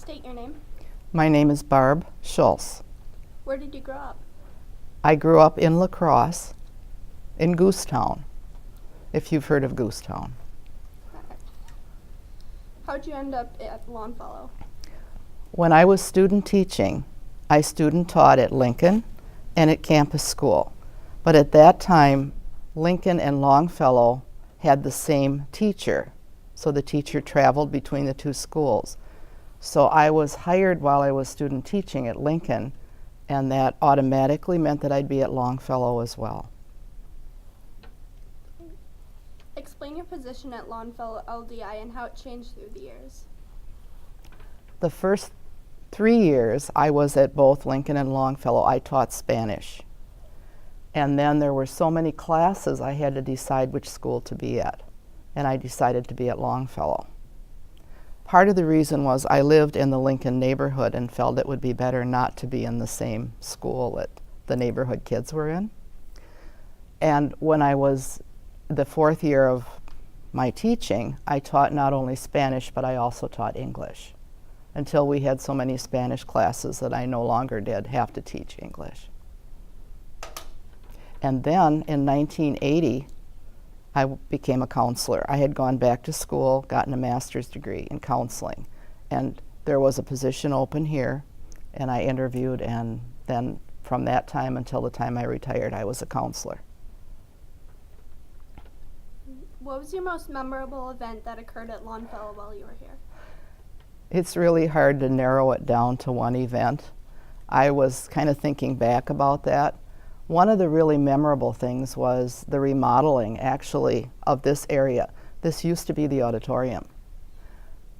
State your name. My name is Barb Schultz. Where did you grow up? I grew up in La Crosse, in Goosetown, if you've heard of Goosetown. How'd you end up at Longfellow? When I was student teaching, I student taught at Lincoln and at campus school. But at that time, Lincoln and Longfellow had the same teacher, so the teacher traveled between the two schools. So I was hired while I was student teaching at Lincoln, and that automatically meant that I'd be at Longfellow as well. Explain your position at Longfellow LDI and how it changed through the years. The first 3 years I was at both Lincoln and Longfellow, I taught Spanish. And then there were so many classes I had to decide which school to be at. And I decided to be at Longfellow. Part of the reason was I lived in the Lincoln neighborhood and felt it would be better not to be in the same school that the neighborhood kids were in. And when I was the 4th year of my teaching, I taught not only Spanish, but I also taught English, until we had so many Spanish classes that I no longer did have to teach English. And then in 1980, I became a counselor. I had gone back to school, gotten a master's degree in counseling, and there was a position open here, and I interviewed, and then from that time until the time I retired, I was a counselor. What was your most memorable event that occurred at Longfellow while you were here? It's really hard to narrow it down to one event. I was kind of thinking back about that. One of the really memorable things was the remodeling, actually, of this area. This used to be the auditorium.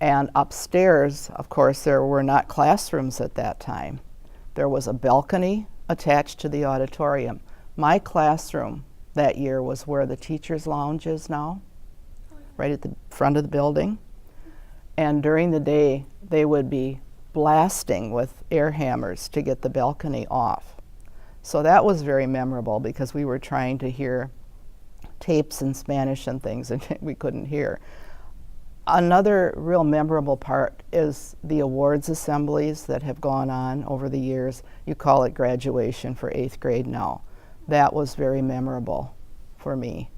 And upstairs, of course, there were not classrooms at that time. There was a balcony attached to the auditorium. My classroom that year was where the teacher's lounge is now, right at the front of the building. And during the day, they would be blasting with air hammers to get the balcony off. So that was very memorable because we were trying to hear tapes in Spanish and things and we couldn't hear. Another real memorable part is the awards assemblies that have gone on over the years. You call it graduation for 8th grade now. That was very memorable for me.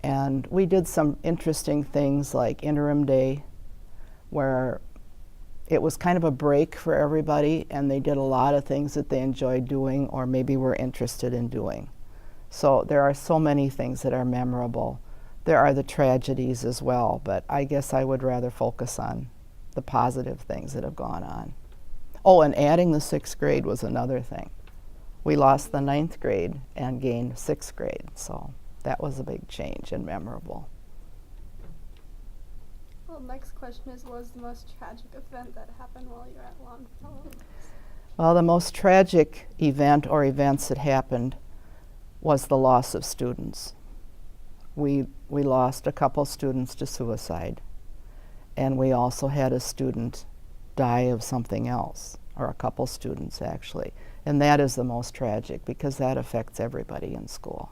And we did some interesting things like interim day, where it was kind of a break for everybody, and they did a lot of things that they enjoyed doing or maybe were interested in doing. So there are so many things that are memorable. There are the tragedies as well, but I guess I would rather focus on the positive things that have gone on. Oh, and adding the 6th grade was another thing. We lost the 9th grade and gained 6th grade, so that was a big change and memorable. Well, next question is, what was the most tragic event that happened while you were at Longfellow? Well, the most tragic event or events that happened was the loss of students. We lost a couple students to suicide, and we also had a student die of something else, or a couple students actually. And that is the most tragic because that affects everybody in school.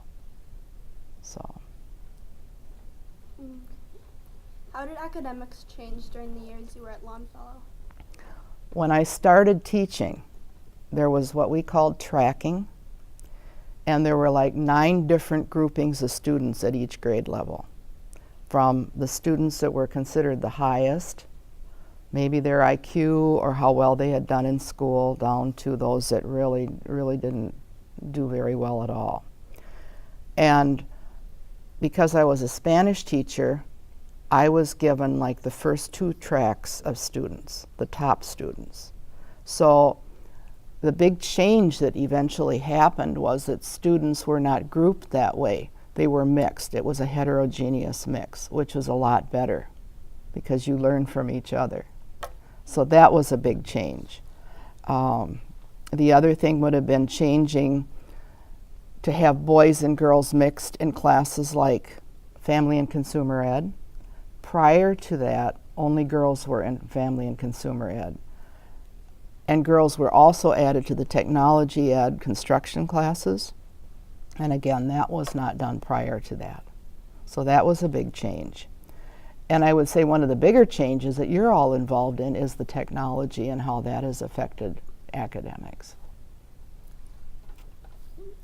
So. How did academics change during the years you were at Longfellow? When I started teaching, there was what we called tracking, and there were like 9 different groupings of students at each grade level. From the students that were considered the highest, maybe their IQ or how well they had done in school, down to those that really didn't do very well at all. And because I was a Spanish teacher, I was given like the first 2 tracks of students, the top students. So the big change that eventually happened was that students were not grouped that way. They were mixed. It was a heterogeneous mix, which was a lot better because you learn from each other. So that was a big change. The other thing would have been changing to have boys and girls mixed in classes like family and consumer ed. Prior to that, only girls were in family and consumer ed. And girls were also added to the technology ed construction classes. And again, that was not done prior to that. So that was a big change. And I would say one of the bigger changes that you're all involved in is the technology and how that has affected academics.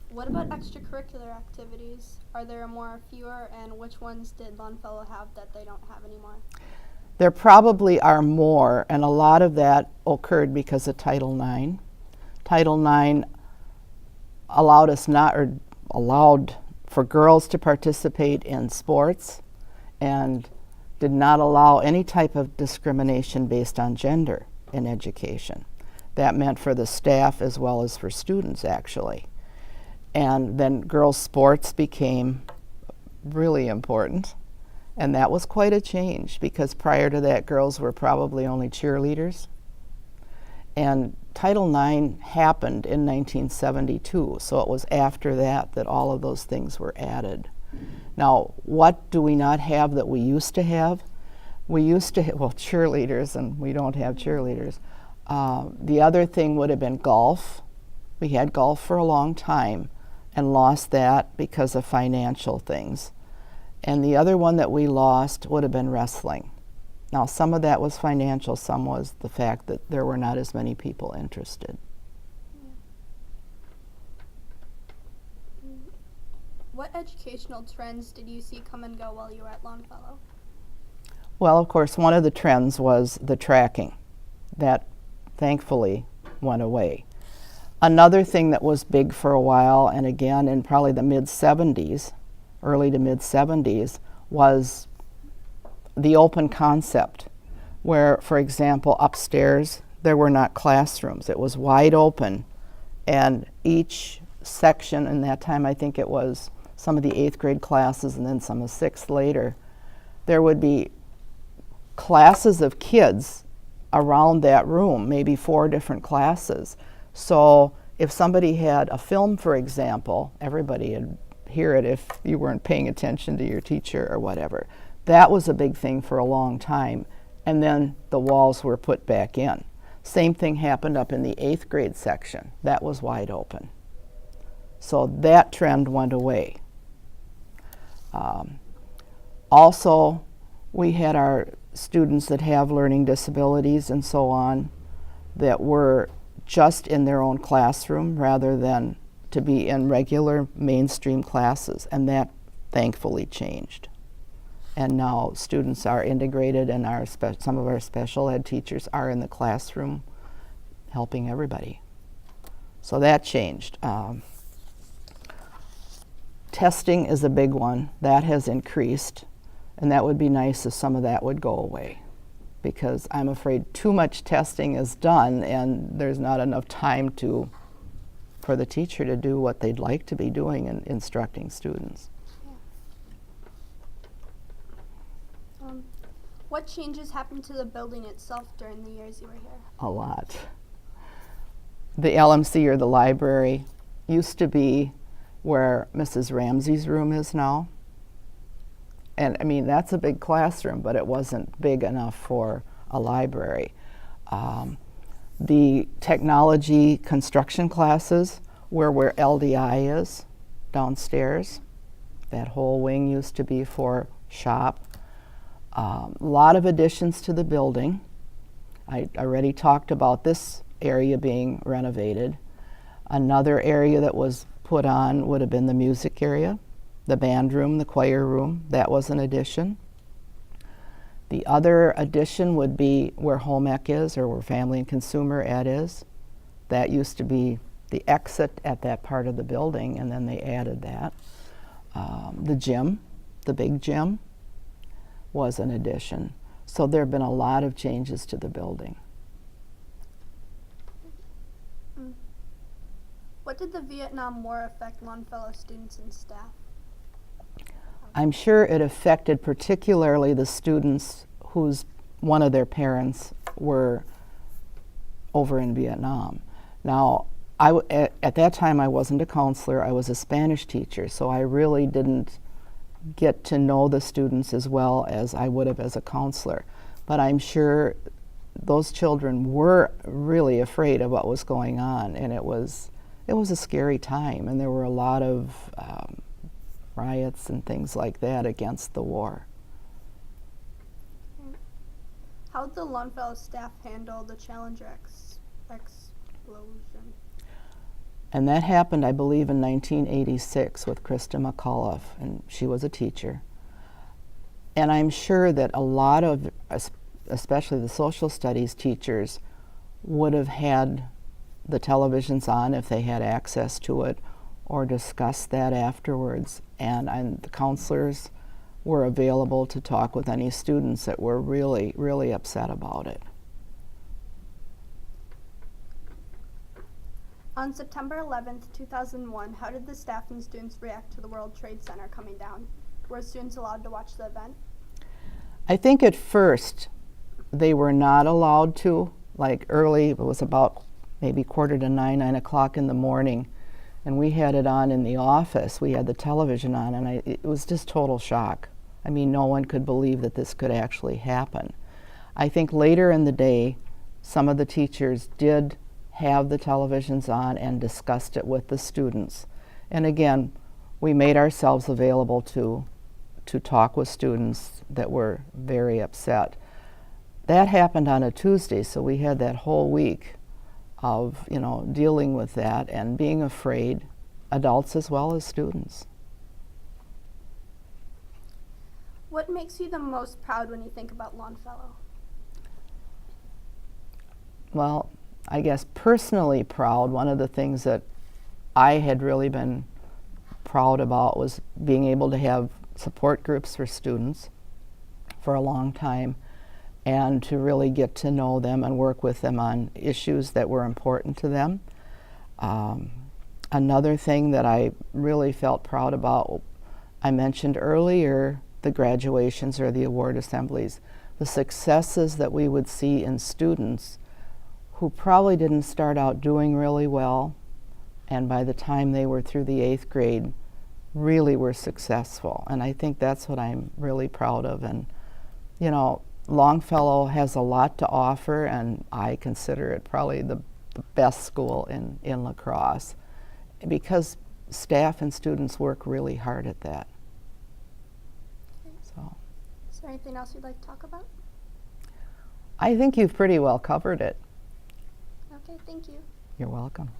What about extracurricular activities? Are there more or fewer, and which ones did Longfellow have that they don't have anymore? There probably are more, and a lot of that occurred because of Title IX. Title IX allowed for girls to participate in sports and did not allow any type of discrimination based on gender in education. That meant for the staff as well as for students, actually. And then girls' sports became really important. And that was quite a change, because prior to that, girls were probably only cheerleaders. And Title IX happened in 1972, so it was after that that all of those things were added. Now, what do we not have that we used to have? We used to have, well, cheerleaders, and we don't have cheerleaders. The other thing would have been golf. We had golf for a long time and lost that because of financial things. And the other one that we lost would have been wrestling. Now, some of that was financial, some was the fact that there were not as many people interested. What educational trends did you see come and go while you were at Longfellow? Well, of course, one of the trends was the tracking. That thankfully went away. Another thing that was big for a while, and again in probably the mid-70s, early to mid-70s, was the open concept, where, for example, upstairs there were not classrooms. It was wide open, and each section, in that time I think it was some of the 8th grade classes and then some of 6th later, there would be classes of kids around that room, maybe 4 different classes. So if somebody had a film, for example, everybody would hear it if you weren't paying attention to your teacher or whatever. That was a big thing for a long time. And then the walls were put back in. Same thing happened up in the 8th grade section. That was wide open. So that trend went away. Also, we had our students that have learning disabilities and so on that were just in their own classroom rather than to be in regular mainstream classes, and that thankfully changed. And now students are integrated, and some of our special ed teachers are in the classroom helping everybody. So that changed. Testing is a big one. That has increased, and that would be nice if some of that would go away, because I'm afraid too much testing is done and there's not enough time for the teacher to do what they'd like to be doing in instructing students. Yeah. What changes happened to the building itself during the years you were here? A lot. The LMC, or the library, used to be where Mrs. Ramsey's room is now. And I mean, that's a big classroom, but it wasn't big enough for a library. The technology construction classes were where LDI is, downstairs. That whole wing used to be for shop. A lot of additions to the building. I already talked about this area being renovated. Another area that was put on would have been the music area, the band room, the choir room. That was an addition. The other addition would be where home ec is, or where family and consumer ed is. That used to be the exit at that part of the building, and then they added that. The gym, the big gym, was an addition. So there have been a lot of changes to the building. What did the Vietnam War affect Longfellow students and staff? I'm sure it affected particularly the students whose one of their parents were over in Vietnam. Now, at that time I wasn't a counselor, I was a Spanish teacher, so I really didn't get to know the students as well as I would have as a counselor. But I'm sure those children were really afraid of what was going on, and it was a scary time, and there were a lot of riots and things like that against the war. How did the Longfellow staff handle the Challenger explosion? And that happened, I believe, in 1986 with Krista McAuliffe, and she was a teacher. And I'm sure that a lot of, especially the social studies teachers, would have had the televisions on if they had access to it, or discussed that afterwards. And the counselors were available to talk with any students that were really, really upset about it. On September 11th, 2001, how did the staff and students react to the World Trade Center coming down? Were students allowed to watch the event? I think at first they were not allowed to, like early, it was about maybe 8:45, 9 o'clock in the morning, and we had it on in the office. We had the television on, and it was just total shock. I mean, no one could believe that this could actually happen. I think later in the day, some of the teachers did have the televisions on and discussed it with the students. And again, we made ourselves available to talk with students that were very upset. That happened on a Tuesday, so we had that whole week of, dealing with that and being afraid, adults as well as students. What makes you the most proud when you think about Longfellow? Well, I guess personally proud, one of the things that I had really been proud about was being able to have support groups for students for a long time, and to really get to know them and work with them on issues that were important to them. Another thing that I really felt proud about, I mentioned earlier, the graduations or the award assemblies, the successes that we would see in students who probably didn't start out doing really well, and by the time they were through the 8th grade, really were successful. And I think that's what I'm really proud of. And, Longfellow has a lot to offer, and I consider it probably the best school in La Crosse, because staff and students work really hard at that. So, is there anything else you'd like to talk about? I think you've pretty well covered it. Okay, thank you. You're welcome.